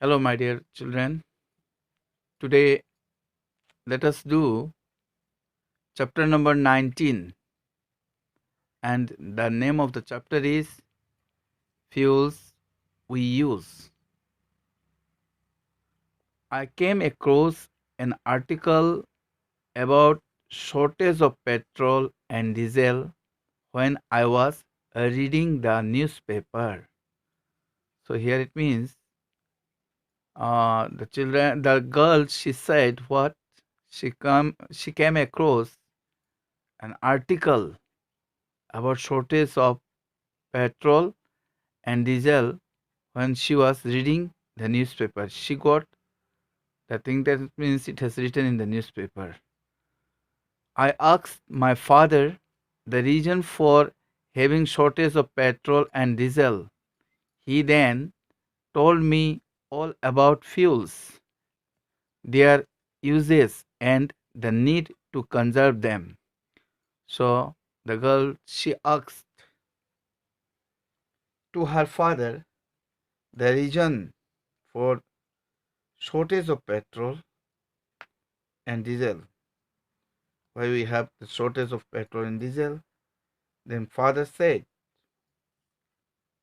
Hello, my dear children. Today, let us do chapter number 19, and the name of the chapter is Fuels We Use. I came across an article about shortage of petrol and diesel when I was reading the newspaper. So here it means the girl, she said what she came across an article about shortage of petrol and diesel when she was reading the newspaper. She got the thing that means it has written in the newspaper. I asked my father the reason for having shortage of petrol and diesel. He then told me all about fuels, their uses, and the need to conserve them. So the girl, she asked to her father the reason for shortage of petrol and diesel, why we have the shortage of petrol and diesel. Then father said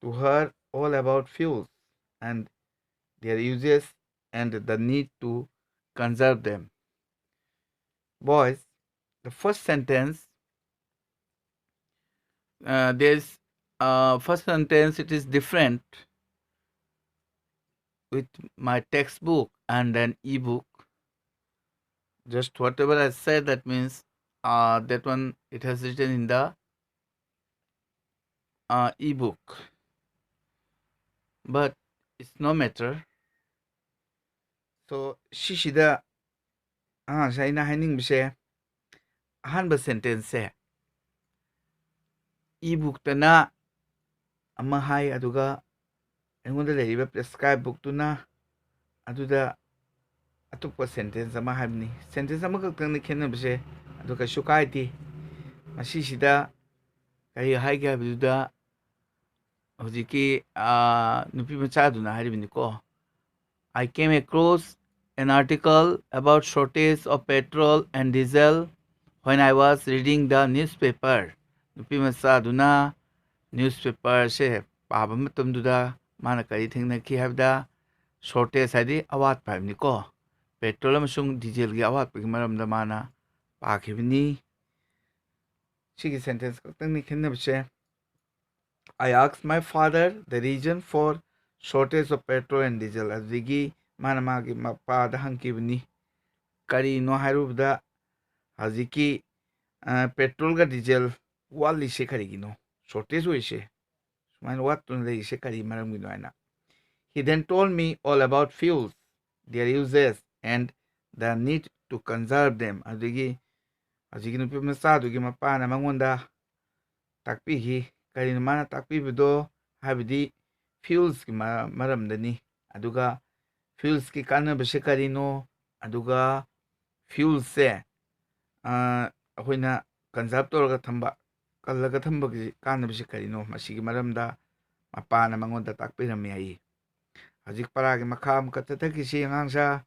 to her all about fuels and their uses and the need to conserve them. Boys, the first sentence, there's first sentence, it is different with my textbook and an ebook. Just whatever I said, that means that one, it has written in the ebook. But it's no matter. So, shishida shaina hainingbse ahanba sentence se ebook tana ama hai aduga aingonda leiba prescribe book tuna aduda atupa sentence ama haibni sentence ama kaktang ni khenabse aduka shukaiti masishida kai haige abuda hojiki nupi machaduna haribini ko. I came across an article about shortage of petrol and diesel when I was reading the newspaper. Nupi machaduna newspaper se paba matumduda mana kari thengnaki habda shortage hadi awat paibni ko. Petrol amasung diesel gi awat pagi maramda mana pakhibni. Shigi sentence kaktang ni khenabse. I asked my father the reason for shortage of petrol and diesel. Azigi mana magi mapada hankibni. Kari no harubda haziki petrol ga diesel wali se kari gino. Shortage we se. Man what to se kari maram gino aina. He then told me all about fuels, their uses, and the need to conserve them. Azigi nupi masadugi mapana mangonda takpihi kari mana takpibido habidi fuels ki maramdani aduga fuels ki kanabase karino aduga fuels se ahoina conserve tawraga thamba kallaga thamba ki kanabase karino masigi maramda mapana mangonda takpirami ai hajik paragi makham katataki si angangsa.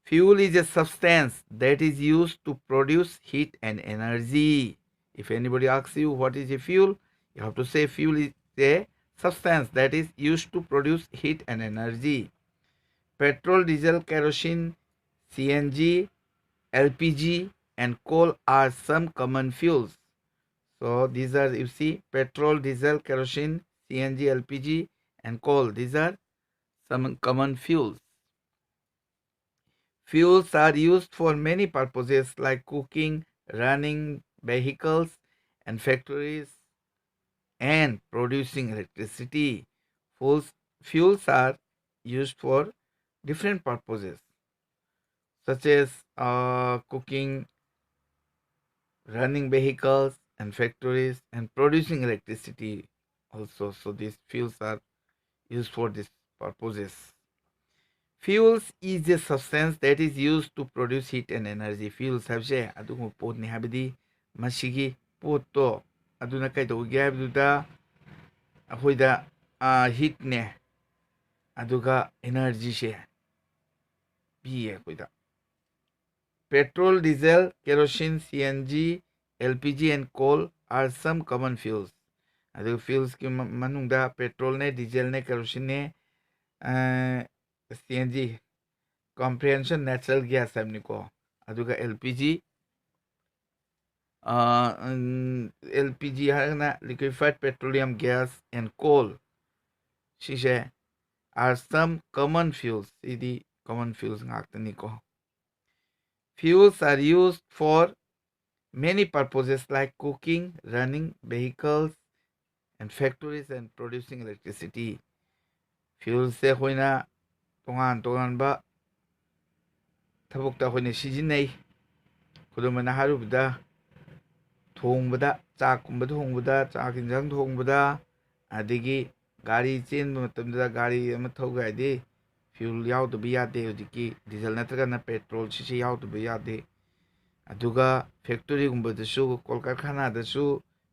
Fuel is a substance that is used to produce heat and energy. If anybody asks you what is a fuel, you have to say fuel is a substance that is used to produce heat and energy. Petrol, diesel, kerosene, CNG, LPG, and coal are some common fuels. So these are, you see, petrol, diesel, kerosene, CNG, LPG, and coal. These are some common fuels. Fuels are used for many purposes like cooking, running vehicles and factories, and producing electricity. Fuels are used for different purposes such as cooking, running vehicles and factories, and producing electricity also. So these fuels are used for these purposes. Fuels is a substance that is used to produce heat and energy. Fuels habse adugu pot ni habidi masigi pot to aduna kai do ge habduda ahoida heat ne ꯑꯗꯨꯒ ꯏꯅꯔꯖꯤꯁꯦ ꯄꯤꯌꯦ ꯑꯩꯈꯣꯏꯗ petrol diesel kerosene CNG LPG and coal are some common fuels ꯑꯗꯨꯒ fuelsꯀꯤ ꯃꯅꯨꯡꯗ petrolꯅꯦ dieselꯅꯦ kerosene CNG comprehension natural gas ꯍꯥꯏꯕꯅꯤꯀꯣ ꯑꯗꯨꯒ LPG LPG ꯍꯥꯏꯔꯒꯅ liquefied petroleum gas and coal ꯁꯤꯁꯦ are some common fuels CD common fuels ꯉꯥꯛꯇꯅꯤꯀꯣ fuels are used for many purposes like cooking, running vehicles and factories and producing electricity. Fuels se hoina tongan ba ꯊꯕꯛꯇ ꯑꯩꯈꯣꯏꯅ ꯁꯤꯖꯤꯟꯅꯩ ꯈꯨꯗꯝ ꯑꯣꯏꯅ ꯍꯥꯏꯔꯨꯕꯗ ꯊꯣꯡꯕꯗ ꯆꯥꯛꯀꯨꯝꯕ ꯊꯣꯡꯕꯗ ꯆꯥꯛ ꯏꯟꯖꯥꯡ ꯊꯣꯡꯕꯗ ꯑꯗꯒꯤ ꯒꯥꯔꯤ ꯆꯦꯟꯕ ꯃꯇꯝꯗ ꯒꯥꯔꯤ ꯑꯃ ꯊꯧꯒꯦ ꯍꯥꯏꯗꯤ ꯐ꯭ꯌꯨꯜ ꯌꯥꯎꯗꯕ ꯌꯥꯗꯦ ꯍꯧꯖꯤꯛꯀꯤ ꯗꯤꯖꯜ ꯅꯠꯇ꯭ꯔꯒꯅ ꯄꯦꯇ꯭ꯔꯣꯜ ꯁꯤꯁꯤ ꯌꯥꯎꯗꯕ ꯌꯥꯗꯦ ꯑꯗꯨꯒ ꯐꯦꯛꯇꯣꯔꯤꯒꯨꯝꯕꯗꯁꯨ ꯀꯣꯜꯀꯔꯈꯥꯅꯥꯗꯁꯨ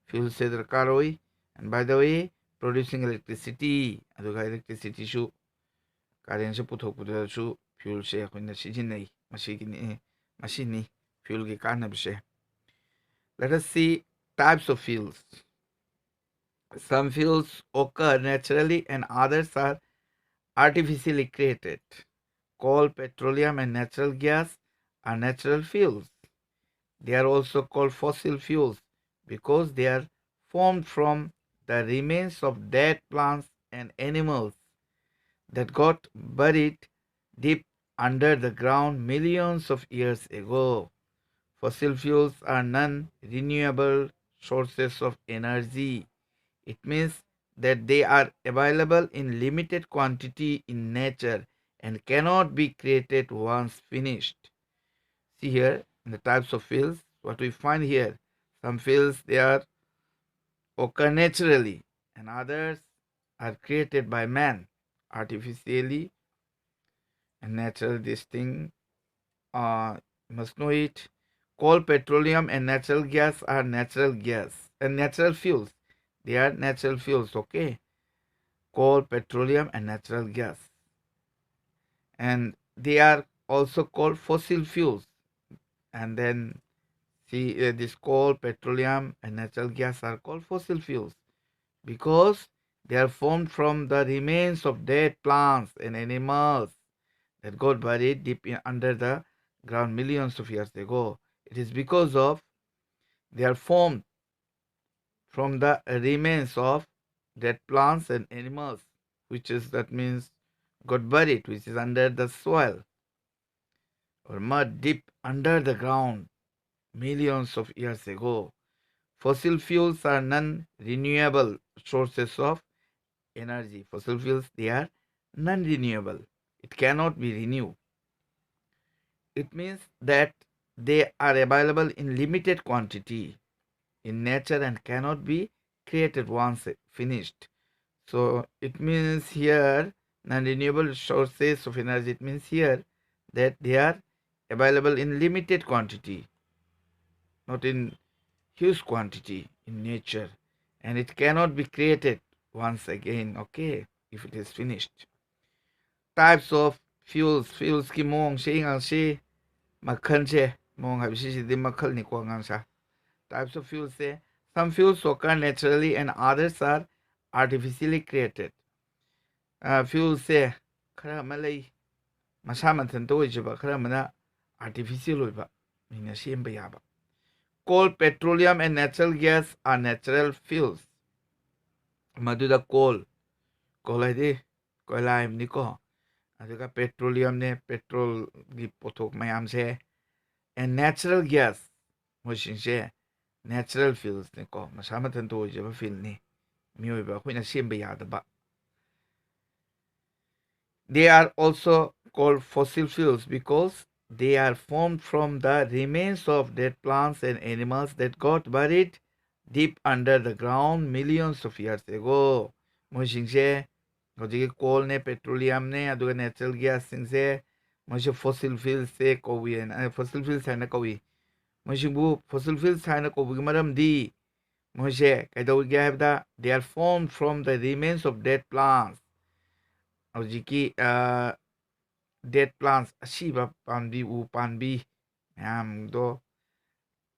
ꯐ꯭ꯌꯨꯜꯁꯦ ꯗꯔꯀꯥꯔ ꯑꯣꯏ ꯑꯦꯟ ꯕꯥꯏ ꯗ ꯋꯦ ꯄ꯭ꯔꯣꯗ꯭ꯌꯨꯁꯤꯡ ꯏꯂꯦꯛꯇ꯭ꯔꯤꯁꯤꯇꯤ ꯑꯗꯨꯒ ꯏꯂꯦꯛꯇ꯭ꯔꯤꯁꯤꯇꯤꯁꯨ ꯀꯥꯔꯦꯟꯁꯦ ꯄꯨꯊꯣꯛꯄꯗꯁꯨ ꯐ꯭ꯌꯨꯜꯁꯦ ꯑꯩꯈꯣꯏꯅ ꯁꯤꯖꯤꯟꯅꯩ ꯃꯁꯤꯅꯤ ꯐ꯭ꯌꯨꯜꯒꯤ ꯀꯥꯟꯅꯕꯁꯦ. Let us see types of fuels. Some fuels occur naturally and others are artificially created. Coal, petroleum and natural gas are natural fuels. They are also called fossil fuels because they are formed from the remains of dead plants and animals that got buried deep under the ground millions of years ago. Fossil fuels are non-renewable sources of energy. It means that they are available in limited quantity in nature and cannot be created once finished. See here in the types of fuels, what we find here. Some fuels they are occur naturally and others are created by man artificially and natural. This thing must know it. Coal, petroleum and natural gas are natural gas and natural fuels. They are natural fuels, okay? Coal, petroleum and natural gas. And they are also called fossil fuels. And then see this coal, petroleum and natural gas are called fossil fuels because they are formed from the remains of dead plants and animals that got buried deep under the ground millions of years ago. It is because of they are formed from the remains of dead plants and animals, that means got buried, which is under the soil or mud deep under the ground millions of years ago. Fossil fuels are non-renewable sources of energy. Fossil fuels, they are non-renewable. It cannot be renewed. It means that they are available in limited quantity in nature and cannot be created once finished. So it means here non-renewable sources of energy. It means here that they are available in limited quantity, not in huge quantity in nature, and it cannot be created once again, okay, if it is finished. Types of fuels ki mong she ngang she makhan che mong ha bisi di makhal ni ko ngang sa. Types of fuels say some fuels occur naturally and others are artificially created. Fuels say khara malai masa mathan to oiba khara mana artificial oiba mina semba yaba. Coal, petroleum and natural gas are natural fuels. Maduda coal haidi koila ni ko aduga petroleum ne petrol gi pothok mayam se and natural gas moising se natural fuels ne ko masama tan to je ba fuel ni mioi ba khoina semba ya da ba. They are also called fossil fuels because they are formed from the remains of dead plants and animals that got buried deep under the ground millions of years ago. Moising se hojiki coal ne petroleum ne aduga natural gas sing se moise fossil fuels se kowi and fossil fuels haina kowi. Moising bu fossil fuels haina kowi maram di moise kaidawgi habda they are formed from the remains of dead plants ꯍꯧꯖꯤꯛꯀꯤ date ꯄ꯭ꯂꯥꯟꯠꯁ ꯑꯁꯤꯕ ꯄꯥꯝꯕꯤ ꯎ ꯄꯥꯝꯕꯤ ꯃꯌꯥꯝꯗꯣ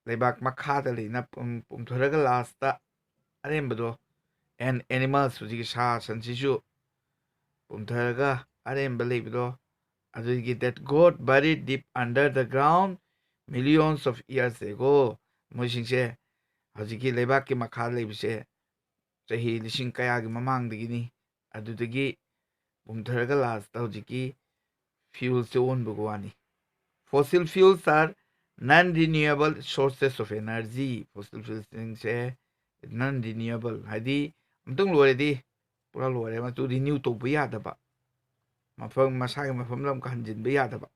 ꯂꯩꯕꯥꯛ ꯃꯈꯥꯗ ꯂꯩꯅ ꯄꯨꯝꯊꯔꯒ last ꯑꯔꯦꯝꯕꯗꯣ animals ꯍꯧꯖꯤꯛꯀꯤ ꯁꯥ ꯁꯟꯁꯤꯁꯨ ꯄꯨꯝꯊꯔꯒ ꯑꯔꯦꯝꯕ ꯂꯩꯕꯗꯣ ꯑꯗꯨꯒꯤ that got buried deep under the ground millions of years ago ꯃꯣꯏꯁꯤꯡꯁꯦ ꯍꯧꯖꯤꯛꯀꯤ ꯂꯩꯕꯥꯛꯀꯤ ꯃꯈꯥꯗ ꯂꯩꯕꯁꯦ ꯆꯍꯤ ꯂꯤꯁꯤꯡ ꯀꯌꯥꯒꯤ ꯃꯃꯥꯡꯗꯒꯤꯅꯤ ꯑꯗꯨꯗꯒꯤ ꯄꯨꯝꯊꯔꯒ ꯂꯥꯁꯇ ꯍꯧꯖꯤꯛꯀꯤ ꯐ꯭ꯌꯨꯜꯁꯦ ꯑꯣꯟꯕꯒ ꯋꯥꯅꯤ fossil fuels are non renewable sources of energy fossil ꯐ꯭ꯌꯨꯜꯁꯤꯡꯁꯦ ꯅꯟ ꯔꯤꯅ꯭ꯌꯨꯑꯦꯕꯜ ꯍꯥꯏꯗꯤ ꯑꯃꯨꯛꯇꯪ ꯂꯣꯏꯔꯗꯤ ꯄꯨꯔꯥ ꯂꯣꯏꯔꯦ ꯃꯇꯨ ꯔꯤꯅ꯭ꯌꯨ ꯇꯧꯕ ꯌꯥꯗꯕ ꯃꯐꯝ ꯃꯁꯥꯒꯤ ꯃꯐꯝꯗ ꯑꯃꯨꯛꯀ ꯍꯟꯖꯤꯟꯕ ꯌꯥꯗꯕ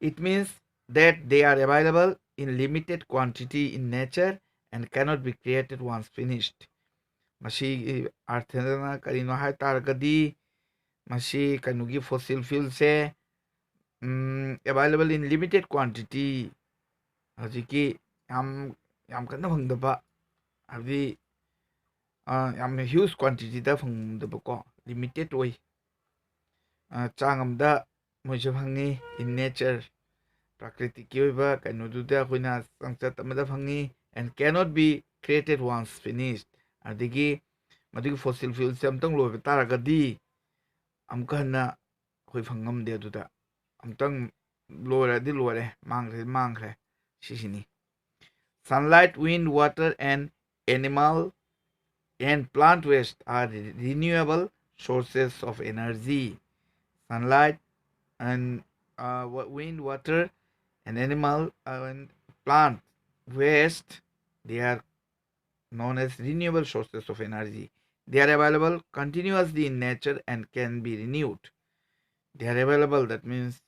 it means that they are available in limited quantity in nature and cannot be created once finished ꯃꯁꯤꯒꯤ ꯑꯥꯔꯊꯗꯅ ꯀꯔꯤꯅꯣ ꯍꯥꯏ ꯇꯥꯔꯒꯗꯤ ꯃꯁꯤ ꯀꯩꯅꯣꯒꯤ fossil ꯐ꯭ꯌꯨꯜꯁꯦ available in limited quantity ꯍꯧꯖꯤꯛꯀꯤ ꯌꯥꯝ ꯀꯟꯅ ꯐꯪꯗꯕ ꯍꯥꯏꯕꯗꯤ ꯌꯥꯝꯅ ꯍ꯭ꯌꯨꯖ ꯀ꯭ꯋꯥꯟꯇꯤꯇꯤꯗ ꯐꯪꯗꯕꯀꯣ ꯂꯤꯃꯤꯇꯦꯠ ꯑꯣꯏ ꯆꯥꯡ ꯑꯃꯗ ꯃꯣꯏꯁꯨ ꯐꯪꯉꯤ ꯏꯟ ꯅꯦꯆꯔ ꯄ꯭ꯔꯀ꯭ꯔꯤꯇꯤꯛꯀꯤ ꯑꯣꯏꯕ ꯀꯩꯅꯣꯗꯨꯗ ꯑꯩꯈꯣꯏꯅ ꯆꯥꯡꯆꯠ ꯑꯃꯗ ꯐꯪꯉꯤ and cannot be created once finished ꯑꯗꯒꯤ ꯃꯗꯨꯒꯤ ꯐꯣꯁꯤꯜ ꯐ꯭ꯌꯨꯜꯁꯦ ꯑꯃꯨꯛꯇꯪ ꯂꯣꯏꯕ ꯇꯥꯔꯒꯗꯤ ꯑꯃꯨꯛꯀ ꯍꯟꯅ ꯑꯩꯈꯣꯏ ꯐꯪꯉꯝꯗꯦ ꯑꯗꯨꯗ ꯑꯃꯨꯛꯇꯪ ꯂꯣꯏꯔꯗꯤ ꯂꯣꯏꯔꯦ ꯃꯥꯡꯈ꯭ꯔꯗꯤ ꯃꯥꯡꯈ꯭ꯔꯦ ꯁꯤꯁꯤꯅꯤ sunlight wind water and animal and plant waste are renewable sources of energy sunlight and wind water and animal and plant waste they are known as renewable sources of energy they are available continuously in nature and can be renewed they are available that means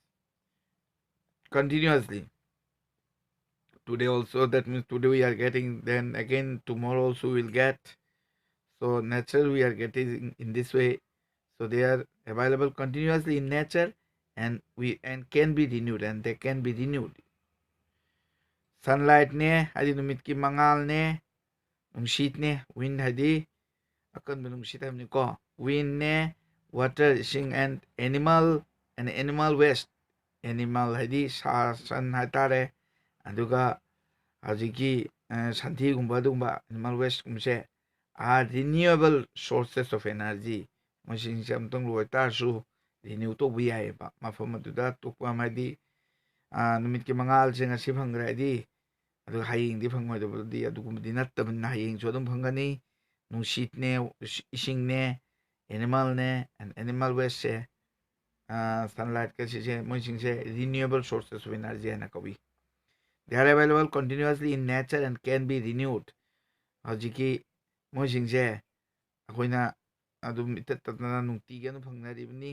continuously today also that means today we are getting then again tomorrow also we'll get so nature we are getting in this way so they are available continuously in nature and can be renewed and they can be renewed sunlight ne hadi numit ki mangal ne nungshit ne wind hadi akan nungshit hamni ko wind ne water ising and animal waste animal hadi sa san hatare aduga hꯧꯖꯤꯛꯀꯤ ꯁꯟꯊꯤꯒꯨꯝꯕ ꯑꯗꯨꯒꯨꯝꯕ animal ꯋꯦꯁꯀꯨꯝꯕꯁꯦ are renewable sources of energy ꯃꯁꯤꯡꯁꯦ ꯑꯃꯨꯛꯇꯪ ꯂꯣꯏ ꯇꯥꯔꯁꯨ renew ꯇꯧꯕ ꯌꯥꯏꯑꯕ ꯃꯐꯝ ꯑꯗꯨꯗ ꯑꯇꯣꯞꯄ ꯍꯥꯏꯗꯤ ꯅꯨꯃꯤꯠꯀꯤ ꯃꯉꯥꯜꯁꯦ ꯉꯁꯤ ꯐꯪꯈ꯭ꯔꯦ ꯍꯥꯏꯗꯤ ꯑꯗꯨꯒ ꯍꯌꯦꯡꯗꯤ ꯐꯪꯉꯣꯏꯗꯕꯗꯤ ꯑꯗꯨꯒꯨꯝꯕꯗꯤ ꯅꯠꯇꯕꯅꯤꯅ ꯍꯌꯦꯡꯁꯨ ꯑꯗꯨꯝ ꯐꯪꯒꯅꯤ ꯅꯨꯡꯁꯤꯠꯅꯦ ꯏꯁꯤꯡꯅꯦ ꯑꯦꯅꯤꯃꯦꯜꯅꯦ ꯑꯦꯅꯤꯃꯦꯜ ꯋꯦꯁꯁꯦ ꯁꯟꯂꯥꯏꯠꯀ ꯁꯤꯁꯦ ꯃꯣꯏꯁꯤꯡꯁꯦ ꯔꯤꯅ꯭ꯌꯨꯑꯦꯕꯜ ꯁꯣꯔꯁꯦꯁ ꯑꯣꯐ ꯑꯦꯅꯔꯖꯤ ꯍꯥꯏꯅ ꯀꯧꯏ they are available continuously in nature and can be renewed ꯍꯧꯖꯤꯛꯀꯤ ꯃꯣꯏꯁꯤꯡꯁꯦ ꯑꯩꯈꯣꯏꯅ ꯑꯗꯨꯝ ꯏꯇꯠ ꯇꯠꯇꯅ ꯅꯨꯡꯇꯤꯒꯤ ꯑꯗꯨꯝ ꯐꯪꯅꯔꯤꯕꯅꯤ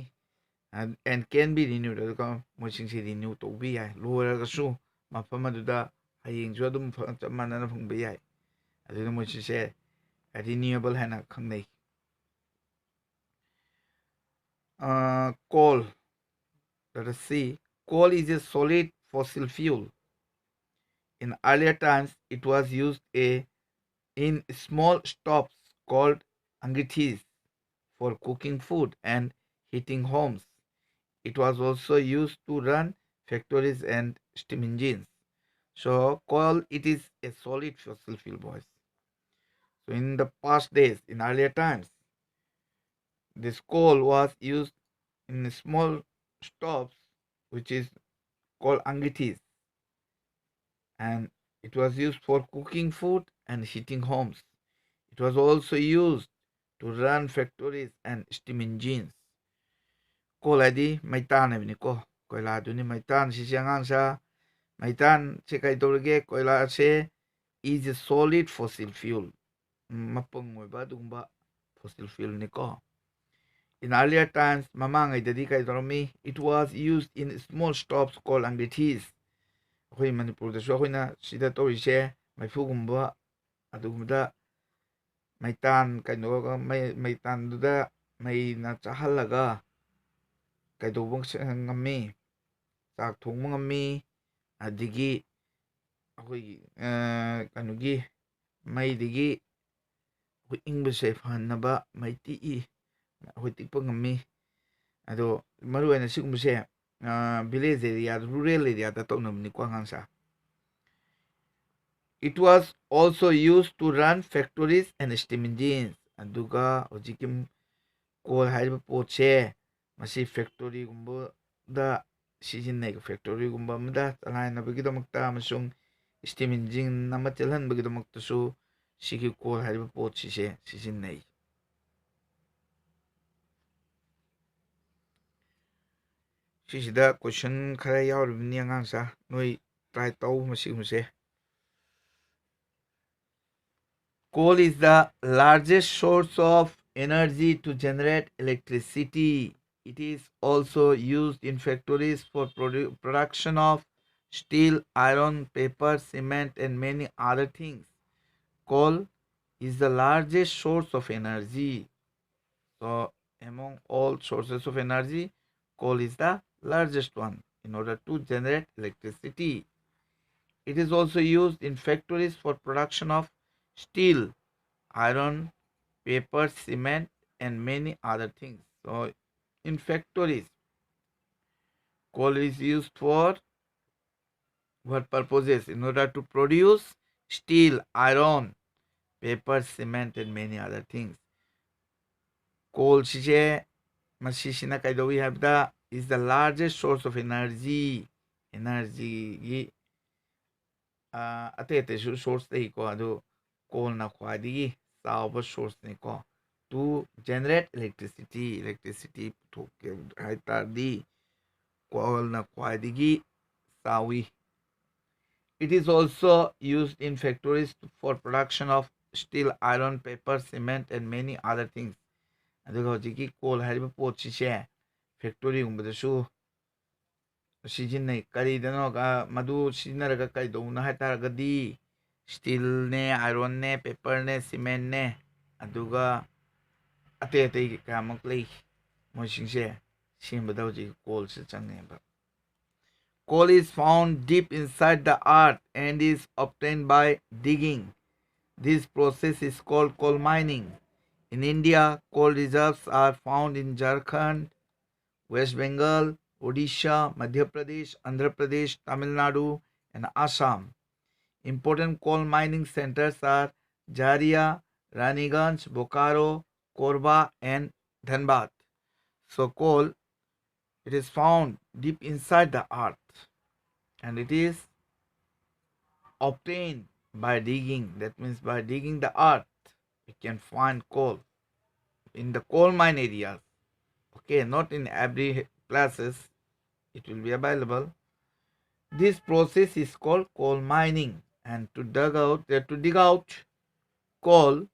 and can be renewed ꯑꯗꯨꯒ ꯃꯣꯏꯁꯤꯡꯁꯦ ꯔꯤꯅ꯭ꯌꯨ ꯇꯧꯕ ꯌꯥꯏ ꯂꯣꯏꯔꯒꯁꯨ ꯃꯐꯝ ꯑꯗꯨꯗ ꯍꯌꯦꯡꯁꯨ ꯑꯗꯨꯝ ꯆꯞ ꯃꯥꯟꯅꯅ ꯐꯪꯕ ꯌꯥꯏ ꯑꯗꯨꯅ ꯃꯣꯏꯁꯤꯡꯁꯦ ꯔꯤꯅ꯭ꯌꯨꯑꯦꯕꯜ ꯍꯥꯏꯅ ꯈꯪꯅꯩ coal let us see coal is a solid fossil fuel in earlier times it was used in small stoves called angitis for cooking food and heating homes. It was also used to run factories and steam engines. So coal it is a solid fossil fuel boys. So in the past days, in earlier times, this coal was used in small stoves which is called angitis and it was used for cooking food and heating homes. It was also used to run factories and steam engines. Coal ꯍꯥꯏꯗꯤ ꯃꯩꯇꯥꯟ ꯍꯥꯏꯕꯅꯤꯀꯣ ꯀꯣꯏꯂꯥꯗꯨꯅꯤ ꯃꯩꯇꯥꯟ ꯁꯤꯁꯦ ꯑꯉꯥꯡꯁꯥ ꯃꯩꯇꯥꯟꯁꯦ ꯀꯩ ꯇꯧꯔꯤꯒꯦ ꯀꯣꯏꯂꯥꯁꯦ is a solid fossil fuel ꯃꯄꯪ ꯑꯣꯏꯕ ꯑꯗꯨꯒꯨꯝꯕ fossil fuelꯅꯤꯀꯣ in earlier times ꯃꯃꯥꯡꯉꯩꯗꯗꯤ ꯀꯩ ꯇꯧꯔꯝꯃꯤ it was used in small stoves called angitis ꯑꯩꯈꯣꯏ ꯃꯅꯤꯄꯨꯔꯗꯁꯨ ꯑꯩꯈꯣꯏꯅ ꯁꯤꯗ ꯇꯧꯔꯤꯁꯦ ꯃꯩꯐꯨꯒꯨꯝꯕ ꯑꯗꯨꯒꯨꯝꯕꯗ ꯃꯩꯇꯥꯟ ꯀꯩꯅꯣꯒ ꯃꯩꯇꯥꯟꯗꯨꯗ ꯃꯩꯅ ꯆꯥꯍꯜꯂꯒ ꯀꯩꯗꯧꯕ ꯉꯝꯃꯤ ꯆꯥꯛ ꯊꯣꯡꯕ ꯉꯝꯃꯤ ꯑꯗꯒꯤ ꯑꯩꯈꯣꯏꯒꯤ ꯀꯩꯅꯣꯒꯤ ꯃꯩꯗꯒꯤ ꯑꯩꯈꯣꯏ ꯏꯪꯕꯁꯦ ꯐꯍꯟꯅꯕ ꯃꯩ ꯇꯤꯛꯏ ꯑꯩꯈꯣꯏ ꯇꯤꯛꯄ ꯉꯝꯃꯤ ꯑꯗꯣ ꯃꯔꯨꯑꯣꯏꯅ ꯁꯤꯒꯨꯝꯕꯁꯦ ꯚꯤꯂꯦꯖ ꯑꯦꯔꯤꯌꯥ ꯔꯨꯔꯦꯜ ꯑꯦꯔꯤꯌꯥꯗ ꯇꯧꯅꯕꯅꯤꯀꯣ ꯑꯉꯥꯡꯁꯥ. It was also used to run factories and steam engines. ꯑꯗꯨꯒ ꯍꯧꯖꯤꯛꯀꯤ ꯀꯣꯜ ꯍꯥꯏꯔꯤꯕ ꯄꯣꯠꯁꯦ ꯃꯁꯤ ꯐꯦꯛꯇꯣꯔꯤꯒꯨꯝꯕꯗ ꯁꯤꯖꯤꯟꯅꯩ. ꯐꯦꯛꯇꯣꯔꯤꯒꯨꯝꯕ ꯑꯃꯗ ꯆꯂꯥꯏꯅꯕꯒꯤꯗꯃꯛꯇ ꯑꯃꯁꯨꯡ ꯁ꯭ꯇꯤꯝ ꯏꯟꯖꯤꯟ ꯑꯃ ꯆꯦꯜꯍꯟꯕꯒꯤꯗꯃꯛꯇꯁꯨ ꯁꯤꯒꯤ ꯀꯣꯜ ꯍꯥꯏꯔꯤꯕ ꯄꯣꯠꯁꯤꯁꯦ ꯁꯤꯖꯤꯟꯅꯩ. ꯁꯤꯁꯤꯗ ꯀꯣꯏꯁꯟ ꯈꯔ ꯌꯥꯎꯔꯤꯕꯅꯤ ꯑꯉꯥꯡꯁꯥ, ꯅꯣꯏ ꯇ꯭ꯔꯥꯏ ꯇꯧ ꯃꯁꯤꯒꯨꯝꯕꯁꯦ. Coal is the largest source of energy to generate electricity. It is also used in factories for production of steel, iron, paper, cement, and many other things. Coal is the largest source of energy. So, among all sources of energy, coal is the largest one in order to generate electricity. It is also used in factories for production of steel, iron, paper, cement, and many other things. So, in factories, coal is used for what purposes? In order to produce steel, iron, paper, cement, and many other things. Coal is the largest source of energy. Energy ꯑꯇꯩ ꯑꯇꯩꯁꯨ source ꯂꯩꯀꯣ, ꯑꯗꯨ ꯀꯣꯜꯅ ꯈ꯭ꯋꯥꯏꯗꯒꯤ ꯆꯥꯎꯕ ꯁꯣꯔꯁꯅꯤꯀꯣ to generate electricity ꯄꯨꯊꯣꯛꯀꯦ ꯍꯥꯏ ꯇꯥꯔꯗꯤ ꯀꯣꯜꯅ ꯈ꯭ꯋꯥꯏꯗꯒꯤ ꯆꯥꯎꯏ. It is also used in factories for production of steel, iron, paper, cement, and many other things. ꯑꯗꯨꯒ ꯍꯧꯖꯤꯛꯀꯤ ꯀꯣꯜ ꯍꯥꯏꯔꯤꯕ ꯄꯣꯠꯁꯤꯁꯦ ꯐꯦꯛꯇꯣꯔꯤꯒꯨꯝꯕꯗꯁꯨ ꯁꯤꯖꯤꯟꯅꯩ. ꯀꯔꯤꯗꯅꯣ ꯃꯗꯨ ꯁꯤꯖꯤꯟꯅꯔꯒ ꯀꯩꯗꯧꯅꯣ ꯍꯥꯏꯇꯥꯔꯒꯗꯤ ꯁ꯭ꯇꯤꯜꯅꯦ, ꯑꯥꯏꯔꯣꯟꯅꯦ, ꯄꯦꯄꯔꯅꯦ, ꯁꯤꯃꯦꯟꯅꯦ, ꯑꯗꯨꯒ ꯑꯇꯩ ꯑꯇꯩ ꯀꯌꯥꯃꯨꯛ ꯂꯩ. ꯃꯣꯏꯁꯤꯡꯁꯦ ꯁꯦꯝꯕꯗ ꯍꯧꯖꯤꯛ ꯀꯣꯜꯁꯦ ꯆꯪꯉꯦꯕ. Coal is found deep inside the earth and is obtained by digging. This process is called coal mining. In India, coal reserves are found in Jharkhand, West Bengal, Odisha, Madhya Pradesh, Andhra Pradesh, Tamil Nadu, and Assam. Important coal mining centers are Jharia, Raniganj, Bokaro, Korba, and Dhanbad. So coal, it is found deep inside the earth and it is obtained by digging. That means by digging the earth, we can find coal in the coal mine areas. Okay, not in every places it will be available. This process is called coal mining, and to dig out coal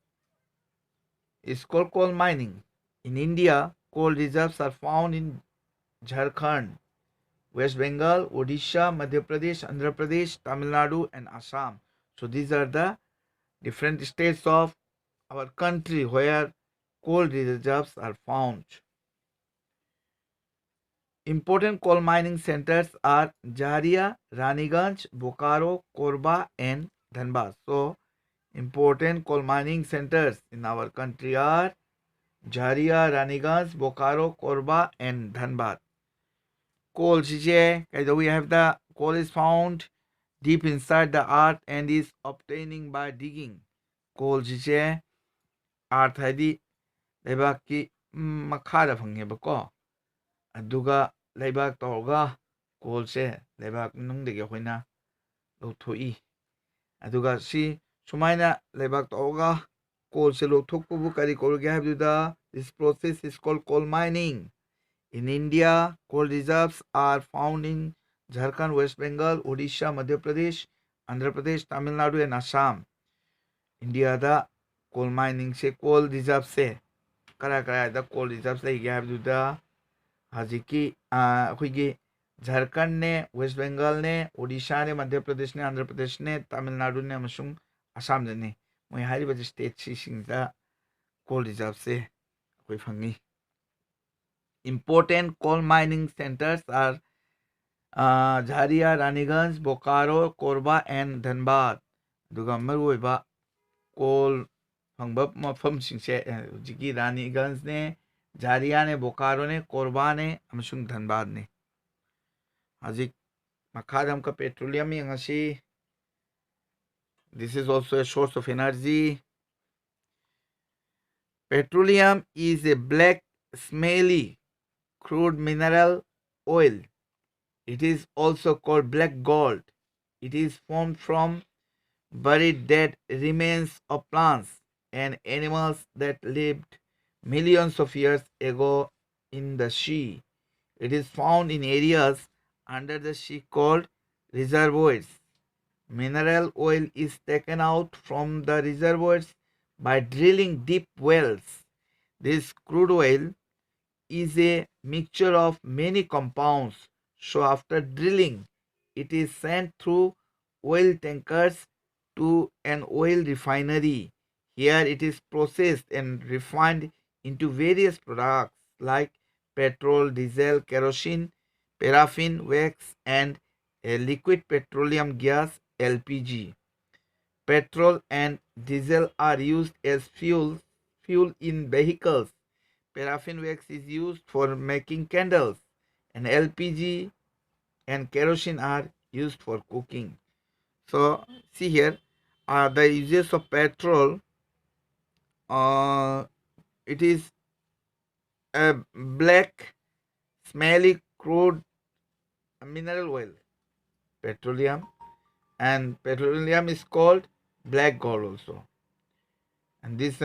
is called coal mining. In India, coal reserves are found in Jharkhand, West Bengal, Odisha, Madhya Pradesh, Andhra Pradesh, Tamil Nadu, and Assam. So these are the different states of our country where coal reserves are found. Important coal mining centers are Jharia, Raniganj, Bokaro, Korba, and Dhanbad. So important coal mining centers in our country are Jharia, Raniganj, Bokaro, Korba, and Dhanbad. Coal we have the coal is found deep inside the earth and is obtaining by digging. Coal earth haidi leibaki makhada phangeba aduga leibak tawga coal se leibak nungdegi hoina lawthoi aduga si sumaina leibak tawga coal se lawthokpu kari korge habduda. This process is called coal mining. In India, coal reserves are found in Jharkhand, West Bengal, Odisha, Madhya Pradesh, Andhra Pradesh, Tamil Nadu, and Assam. India da coal mining se coal reserves se kara da coal reserves le habduda haziki huigi Jharkhand ne, West Bengal ne, Odisha ne, Madhya Pradesh ne, Andhra Pradesh ne, Tamil Nadu ne amasung Assam ne moi hariba state sing da coal reserves se koi phangi. Important coal mining centers are Jharia, Raniganj, Bokaro, Korba, and Dhanbad. Aduga maruoiba coal phangba mafamsingse hujiki Raniganj ne, 자리안에 보카로네 코르바네 아무슝 단바드네 아직 마카담 카 petroleum yang this is also a source of energy. Petroleum is a black smelly crude mineral oil. It is also called black gold. It is formed from buried dead remains of plants and animals that lived millions of years ago in the sea. It is found in areas under the sea called reservoirs. Mineral oil is taken out from the reservoirs by drilling deep wells. This crude oil is a mixture of many compounds. So after drilling, it is sent through oil tankers to an oil refinery. Here it is processed and refined into various products like petrol, diesel, kerosene, paraffin, wax, and liquid petroleum gas LPG. Petrol and diesel are used as fuel in vehicles. Paraffin wax is used for making candles, and LPG and kerosene are used for cooking. So see here, the uses of petrol. It is a black, smelly crude mineral oil, petroleum, and petroleum is called black gold also. And this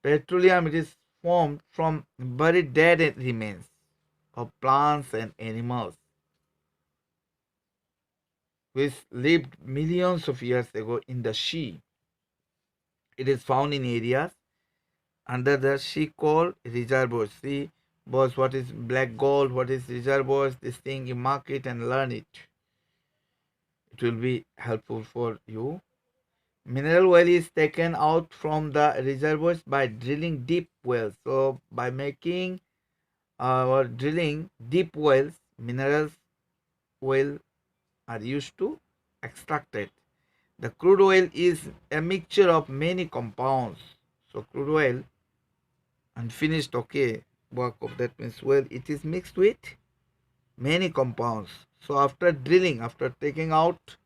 petroleum, it is formed from buried dead remains of plants and animals which lived millions of years ago in the sea. It is found in areas under the sea called reservoirs. See, boss, what is black gold, what is reservoirs, this thing, you mark it and learn it. It will be helpful for you. Mineral oil is taken out from the reservoirs by drilling deep wells. So by making or drilling deep wells, mineral oil are used to extract it. The crude oil is a mixture of many compounds. So crude oil, unfinished, okay, work of that means, well, it is mixed with many compounds. So after drilling, after taking out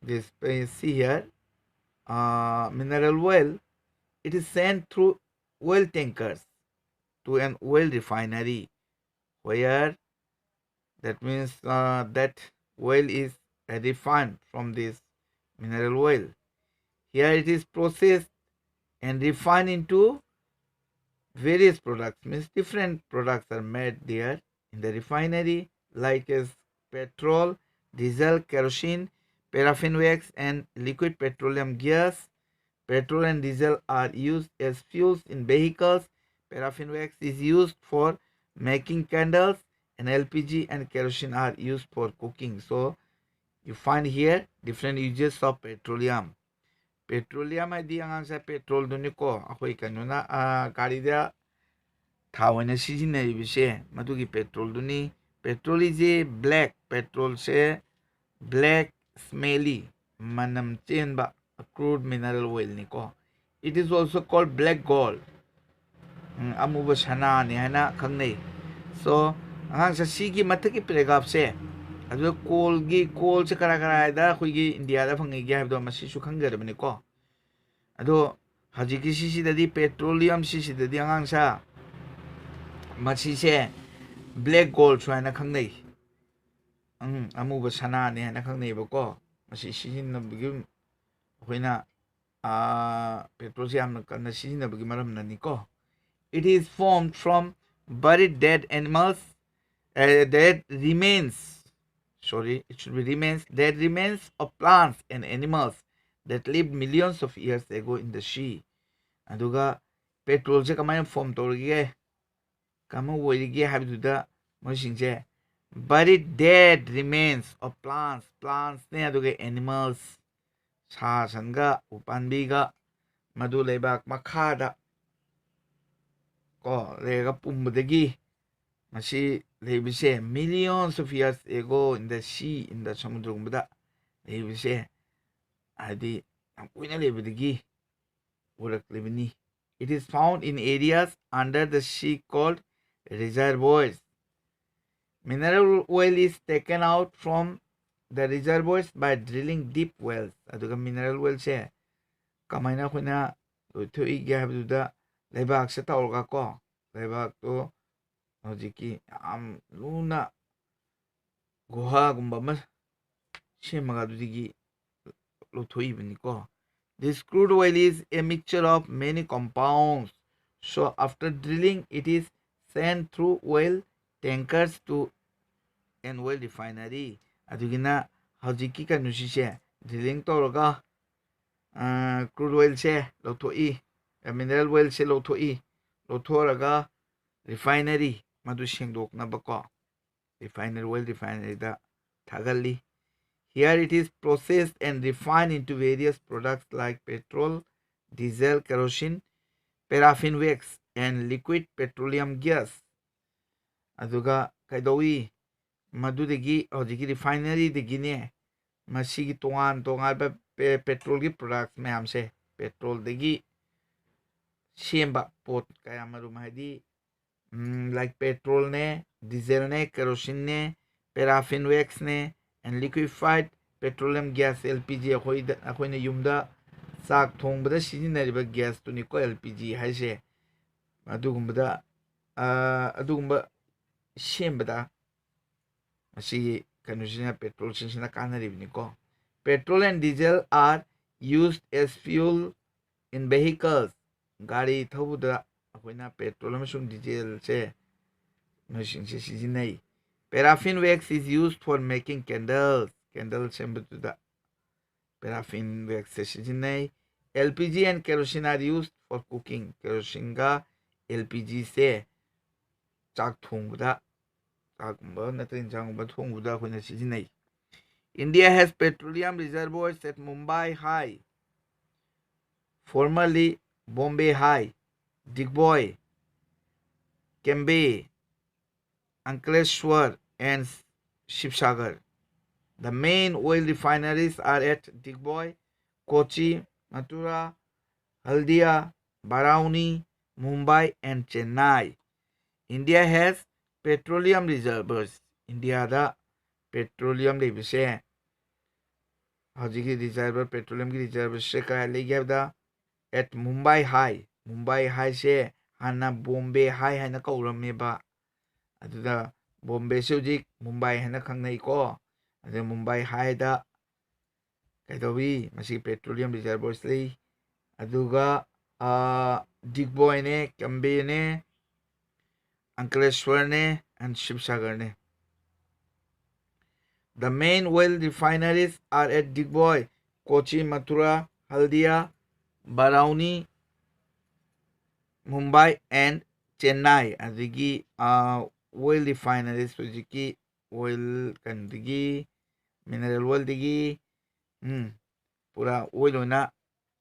this, see here, mineral oil, it is sent through oil tankers to an oil refinery, where that means that oil is refined from this mineral oil. Here it is processed and refined into various products, means different products are made there in the refinery, like as petrol, diesel, kerosene, paraffin wax, and liquid petroleum gas. Petrol and diesel are used as fuels in vehicles. Paraffin wax is used for making candles, and LPG and kerosene are used for cooking. So you find here different uses of petroleum. Petroleum adi ang sa petrol dun ko ako'y kanuna garida थाव ने सिजिन्नरिबसे मदुगी petrol दुनी petrol is a black petrol से black smelly मनम चेनबा crude mineral oil निको it is also called black gold अमुब सना ने हना खंगनै सो आंग सा सिगी मथकी प्रेगाप से अदो कोल से करा करा दा खुगी इंडिया दा फंगै गे हाबदो मसी सु खंगरबने को अदो हजिकी सिसिददी पेट्रोलियम सिसिददी आंग सा मसीसे ब्लैक गोल्ड सुना खंगनै अमुब सना ने हना खंगनैबको मसी सिजिन्नबगी अखोइना पेट्रोल से यामना कन्ना सिजिन्नबगी मरमनानिको it is formed from buried dead animals dead remains sorry it should be remains dead remains of plants and animals that lived millions of years ago in the sea aduga petrol se kamai form torige kama woige habduda moisingse buried dead remains of plants ne aduga animals sa sanga upanbiga madu lebak makhada ko lega pumbadagi masi lebise millions of years ago in the sea in the samudrugumda lebise adi ang kuina lebadagi urak lebani It is found in areas under the sea called reservoirs. Mineral oil is taken out from the reservoirs by drilling deep wells. Aduga mineral oil se kamaina khuna loithoi ge habduda leibak se tawrga ko leibak to hojiki am luna guha gumba ma semaga dudigi loithoi bani ko. This crude oil is a mixture of many compounds. So after drilling, it is sent through oil tankers to an oil refinery. Adugina hojiki ka nusise drilling toroga crude oil se lothoi mineral oil se lothoi lothoraga refinery madu sengdokna bako refinery oil refinery da thagali. Here it is processed and refined into various products like petrol, diesel, kerosene, paraffin wax, and liquid petroleum gas. Aduga kaidowi madudagi hojiki refinery dagine masigi tongan ba petrol gi products mayam se petrol dagi semba pot kaya marum haidi like petrol ne, diesel ne, kerosene ne, paraffin wax ne, and liquefied petroleum gas LPG akhoi yumda sak thongbada sizinariba gas tuni ko LPG haise adugumbada adugumba sembada masi kanusina petrol sinsina kanaribni ko. Petrol and diesel are used as fuel in vehicles. Gari thaubuda akhoi petrol amasung diesel se masingse sizinai. Paraffin wax is used for making candles. Candles sembatuda paraffin wax se sizinai. LPG and kerosene are used for cooking. Kerosene ga LPG se chak thongbuda chakgumba natra injangumba thongbuda akhoi sizinai. India has petroleum reservoirs at Mumbai High, formerly Bombay High, Digboy, Cambay, Ankleshwar, and Shivsagar. The main oil refineries are at Digboy, Kochi, Mathura, Haldia, Barauni, Mumbai, and Chennai. India has petroleum reservoirs. India da petroleum lebise hojiki reservoir petroleum ki reservoir se kaya legya at Mumbai High. Mumbai High se hana Bombay High haina kaurameba. Aduda Bombay se hojik Mumbai haina khangnai ko. Adu Mumbai High da kaidawi masi petroleum reservoirs lei. Aduga Digboy ne, Cambay ne, Ankleshwar ne, and Shivsagar ne. The main oil refineries are at Digboy, Kochi, Mathura, Haldia, Barauni, Mumbai, and Chennai. Adigi oil refineries hojiki oil kandigi mineral oil digi pura oil oina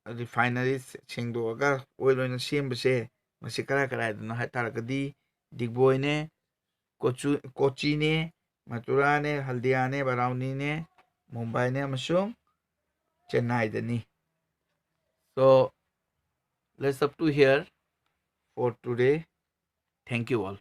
refineries sengdoga oil oina sembase masi kara kara duna hataragadi Digboy ne, Kochi ne, Mathura ne, Haldia ne, Barauni ne, Mumbai ne, amasung Chennai dani. So let's up to here for today. Thank you all.